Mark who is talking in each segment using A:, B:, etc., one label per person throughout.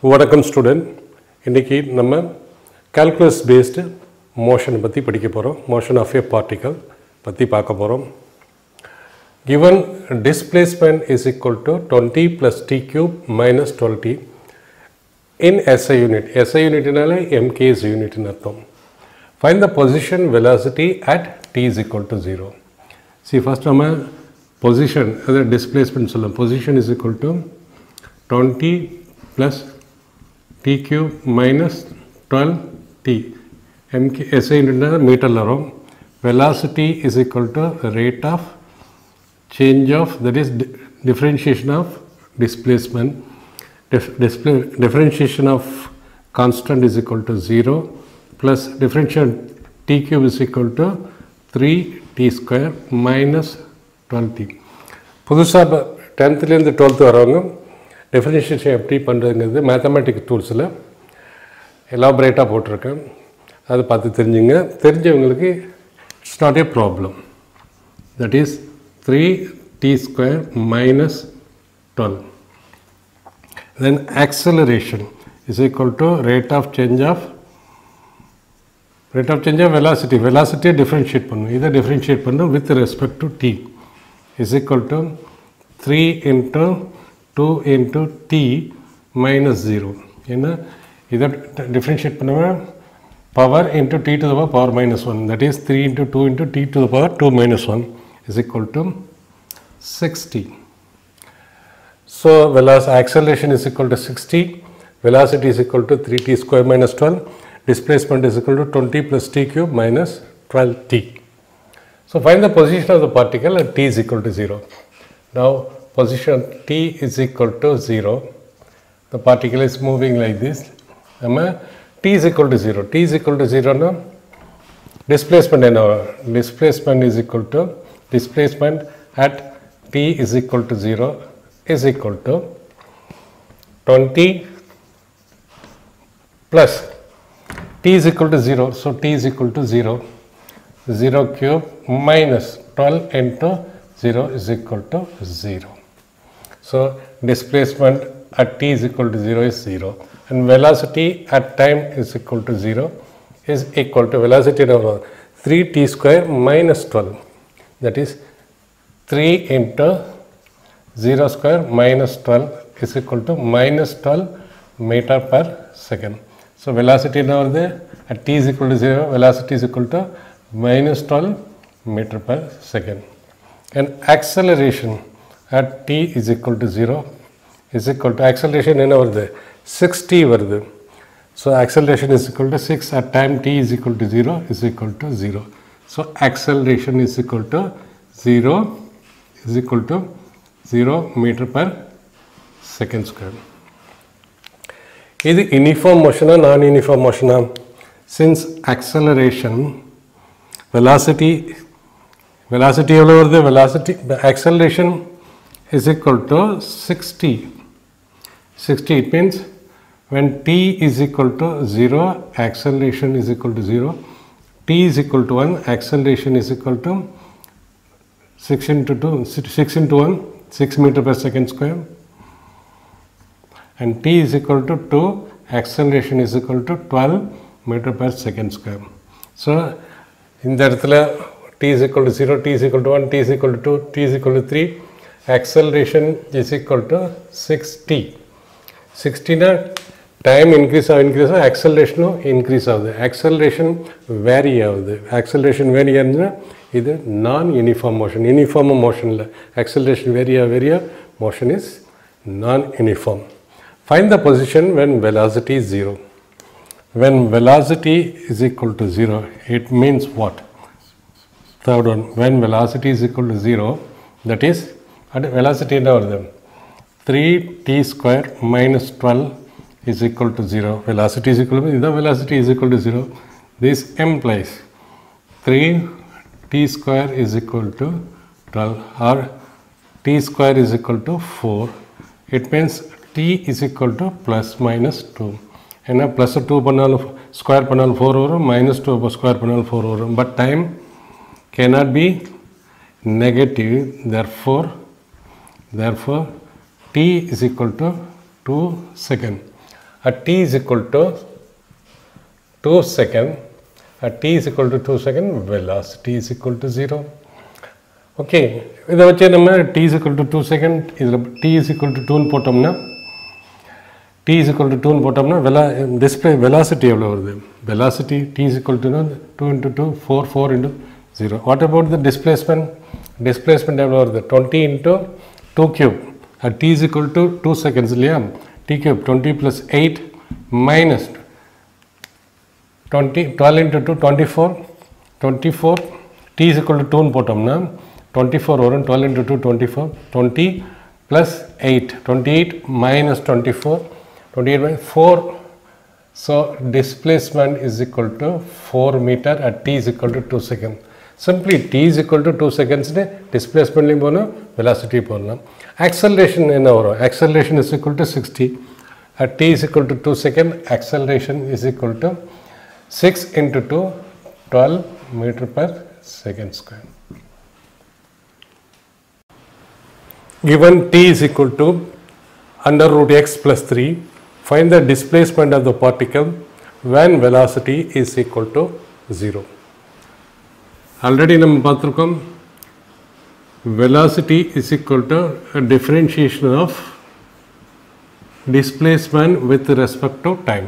A: வணக்கம் ஸ்டூடெண்ட். இன்றைக்கி நம்ம calculus based motion பற்றி படிக்க போகிறோம். motion of a particle பற்றி பார்க்க போகிறோம். given displacement is equal to 20 plus t cube minus 12t in SI unit. SI unit நாலே mk is unit ன்னு அர்த்தம். find the position velocity at t is equal to 0. see first நம்ம position அது displacement சொல்லலாம். position is equal to 20 plus t cube minus 12t mk SI unit meter வரும். velocity is equal to rate of change of, that is differentiation of displacement. Differentiation of constant is equal to 0 plus differentiation t cube is equal to 3t square minus 12t. புதுசாக 10th லேருந்து 12th வரவங்க differentiation எப்படி பண்ணுறதுங்கிறது mathematics டூல்ஸில் எலாபரேட்டாக போட்டிருக்கேன். அதை பார்த்து தெரிஞ்சுங்க. தெரிஞ்சவங்களுக்கு it's not a problem. That is 3t square minus 12. Then acceleration is equal to rate of change of velocity. Velocity differentiate பண்ணணும். இதை differentiate பண்ணணும் with respect to t is equal to 3 into 2 into t minus 0. என்ன இதை differentiate பண்ணுவேன் power into t to the power minus 1. That is 3 into 2 into t to the power 2 minus 1 is equal to 60. So acceleration is equal to 60, velocity is equal to 3t square minus 12, displacement is equal to 20 plus t cube minus 12t. So find the position of the particle at t is equal to 0. Now position t is equal to 0, the particle is moving like this. T is equal to 0. T is equal to 0 now displacement displacement is equal to displacement at t is equal to 0 is equal to 20 plus t is equal to 0. So t is equal to 0. 0 cube minus 12 into 0 is equal to 0. So displacement at t is equal to 0 is 0. And velocity at time is equal to 0 is equal to velocity of 3t square minus 12. That is 3 into 0 square minus 12 is equal to minus 12 meter per second. So velocity now at t is equal to 0, velocity is equal to minus 12 meter per second. And acceleration at t is equal to 0 is equal to acceleration in our 60 வருது. So acceleration is equal to 6 at time t is equal to 0 is equal to 0. So acceleration is equal to 0 is equal to 0 meter per second square. இது uniform motion or non-uniform motion? Since acceleration velocity எவ்வளோ வருது? velocity acceleration is equal to 60. It means when t is equal to 0, acceleration is equal to 0. T is equal to 1, acceleration is equal to 6 into 1, 6 meter per second square. And t is equal to 2, acceleration is equal to 12 meter per second square. So in the t is equal to 0, t is equal to 1, t is equal to 2, t is equal to 3, acceleration is equal to 60. 60 na time increase acceleration increase ஆகுது. acceleration vary ஆகுது. acceleration vary ஆகுதுன்னா இது non uniform motion. uniform motion இல்ல, acceleration vary motion is non uniform. find the position when velocity is 0. when velocity is equal to 0, it means what? Third one, when velocity is equal to 0, that is velocity என்ன வருது? 3t square minus 12 is equal to 0. velocity is equal to, velocity is equal to 0. This implies 3t square is equal to 12 or t square is equal to 4. It means t is equal to plus minus 2. ஏன்னா plus 2 பண்ணாலும் square பண்ணாலும் 4 வரும், minus 2 square பண்ணாலும் 4 வரும். But time cannot be negative, therefore t is equal to 2 seconds. at t is equal to 2 seconds, at t is equal to 2 seconds, velocity is equal to 0. Okay, t is equal to 2 seconds, t is equal to 2 போட்டோம்னா t is equal to 2 போட்டோம்னா display velocity எவ்வளவு வருது? Velocity t is equal to 2 into 2, 4 into 0. What about the displacement? Displacement எவ்வளவு வருது? 20 into 2 cube. At t is equal to 2 seconds இல்லையா? t cube 20 plus 8 minus 20, 12 into 2, 24, t is equal to 2 போட்டோம்னா 24 வரும், 12 into 2, 24, 20 plus 8, 28 minus 24, 28 by 4. So displacement is equal to 4 meter at t is equal to 2 seconds. Simply t is equal to 2 seconds, displacement velocity. Acceleration acceleration is equal to 60. At t is equal to 2 seconds, acceleration is equal to 6 into 2, 12 meter per second square. Given t is equal to under root x plus 3, find the displacement of the particle when velocity is equal to 0. Already நம்ம பார்த்திருக்கோம், velocity is equal to a differentiation of displacement with respect to time,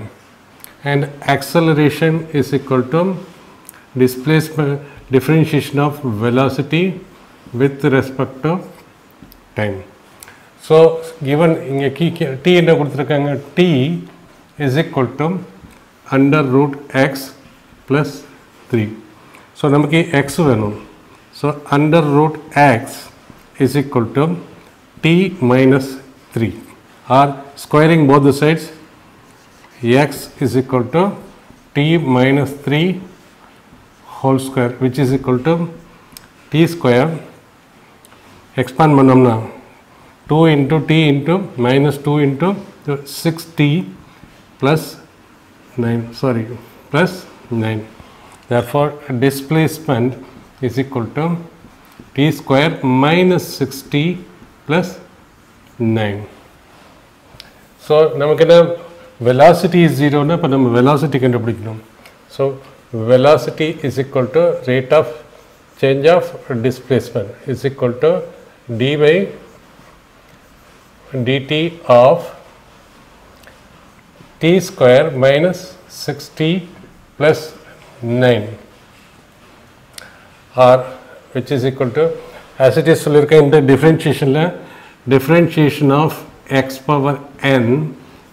A: and acceleration is equal to displacement differentiation of velocity with respect to time. So given inga t enna kuduthirukanga, t is equal to under root x plus 3. So namakku x venum. So under root x is equal to t minus 3, or squaring both the sides, x is equal to t minus 3 whole square, which is equal to t square. Expand பண்ணோம்னா 2 into t into minus 2 into 6t plus 9, plus 9. Therefore displacement is equal to t square minus 6t plus 9. So நமக்கு என்ன, velocity is 0 னா, இப்ப நம்ம velocity கண்டுபிடிக்கணும். So velocity is equal to rate of change of displacement is equal to d by dt of t square minus 6t plus 9, or which is equal to, as it is சொல்லிருக்கேன் இந்த differentiation of x power n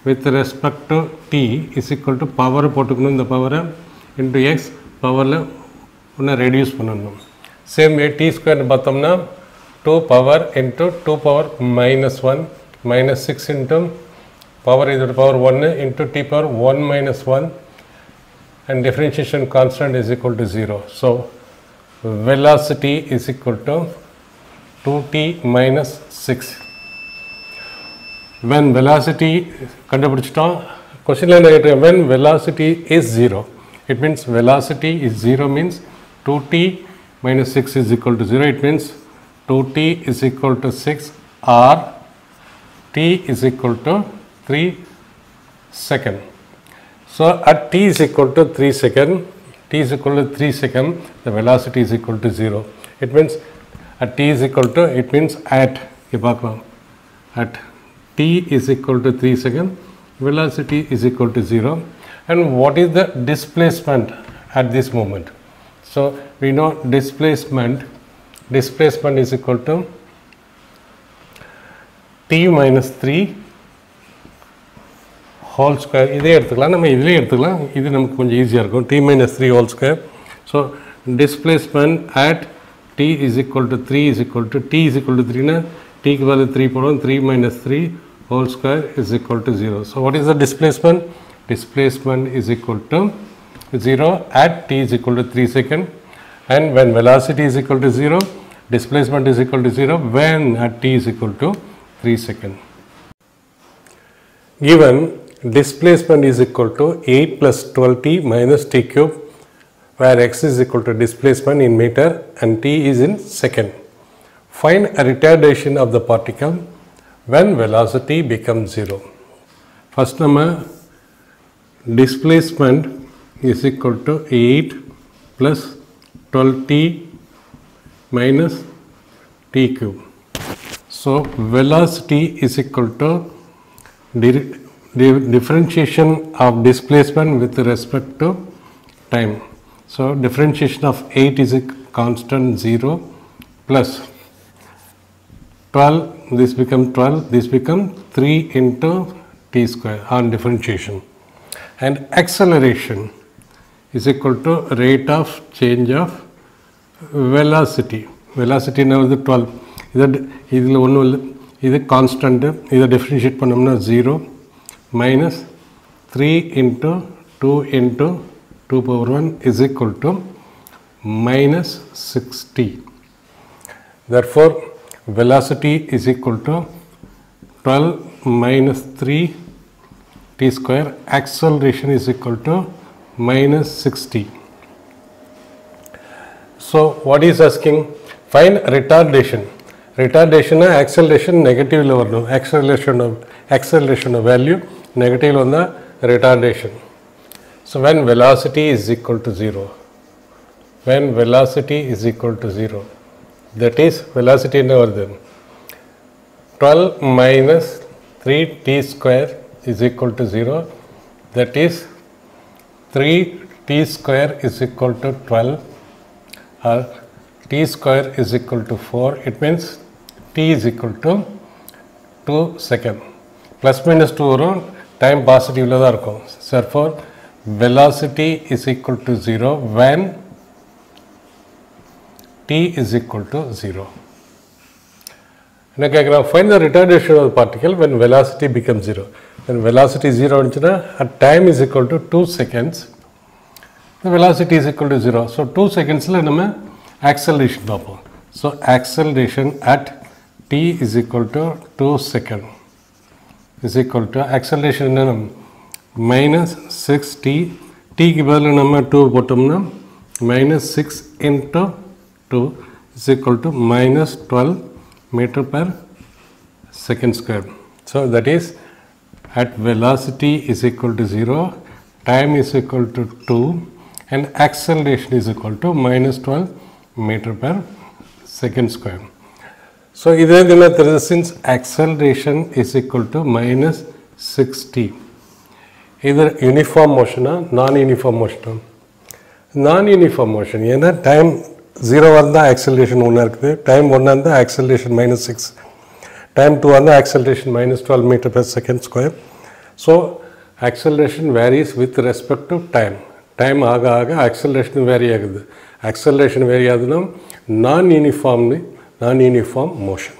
A: with respect to t is equal to power போட்டுக்கணும், இந்த power into x powerல ஒன்ன reduce பண்ணணும். Same way t square பார்த்தோம்னா 2 power into 2 power minus 1 minus 6 into power is the power 1 into t power 1 minus 1, and differentiation constant is equal to 0. So velocity is equal to 2t minus 6. When velocity கண்டுபிடிச்சிட்டோம், question line when velocity is 0, it means velocity is 0 means 2t minus 6 is equal to 0. It means 2t is equal to 6, or t is equal to 3 seconds. So at t is equal to 3 seconds, the velocity is equal to 0. It means at t is equal to, it means at t is equal to 3 seconds, velocity is equal to 0. And what is the displacement at this moment? So we know displacement is equal to t minus 3 whole square. இதே எடுத்துக்கலாம், நம்ம இதிலே எடுத்துக்கலாம், இது நமக்கு கொஞ்சம் ஈஸியாக இருக்கும். t minus 3 whole square. So displacement at t is equal to 3 is equal to, t is equal to 3 na, t க்கு பதிலா 3 போடுவோம், 3 minus 3 whole square is equal to 0. So what is the displacement? Displacement is equal to 0 at t is equal to 3 seconds, and when velocity is equal to 0, displacement is equal to 0 when at t is equal to 3 seconds. Given displacement is equal to 8 plus 12t minus t cube, where x is equal to displacement in meter and t is in second. Find a retardation of the particle when velocity becomes 0. First நம்ம displacement is equal to 8 plus 12t minus t cube. So velocity is equal to differentiation of displacement with respect to time. So differentiation of 8 is a constant 0 plus 12, this become 12, this become 3 into t square on differentiation. And acceleration is equal to rate of change of velocity. Velocity now is 12. This is constant. This differentiate pannamna 0 minus 3 into 2 into 2 power 1 is equal to minus 60. Therefore, velocity is equal to 12 minus 3 t square. Acceleration is equal to minus 60. So what is asking? Find retardation. Retardation acceleration negative level. Acceleration value negative on the retardation. So when velocity is equal to 0, when velocity is equal to 0, that is velocity in our then 12 minus 3 t square is equal to 0, that is 3 t square is equal to 12 or t square is equal to 4. It means t is equal to 2 seconds. Plus minus 2 varo time positive la da irukum. Therefore velocity is equal to 0 when t is equal to 0. Now find the retardation of the particle when velocity becomes 0. When velocity is 0 at time is equal to 2 seconds. The velocity is equal to 0. So 2 seconds la nama acceleration paapom. So acceleration at t is equal to 2 seconds is equal to acceleration minus 6t. T ki badala nama 2 potomna minus 6 into 2 is equal to minus 12 meter per second square. So that is at velocity is equal to 0, time is equal to 2 and acceleration is equal to minus 12 meter per second square. So since acceleration is equal to minus 6t, either uniform motion or non-uniform motion. Non-uniform motion, time 0 on the acceleration 1, time 1 on the acceleration minus 6, time 2 on the acceleration minus 12 meter per second square. So acceleration varies with respect to time. Time aga acceleration vary agudhu. Acceleration vary adunam non-uniform motion.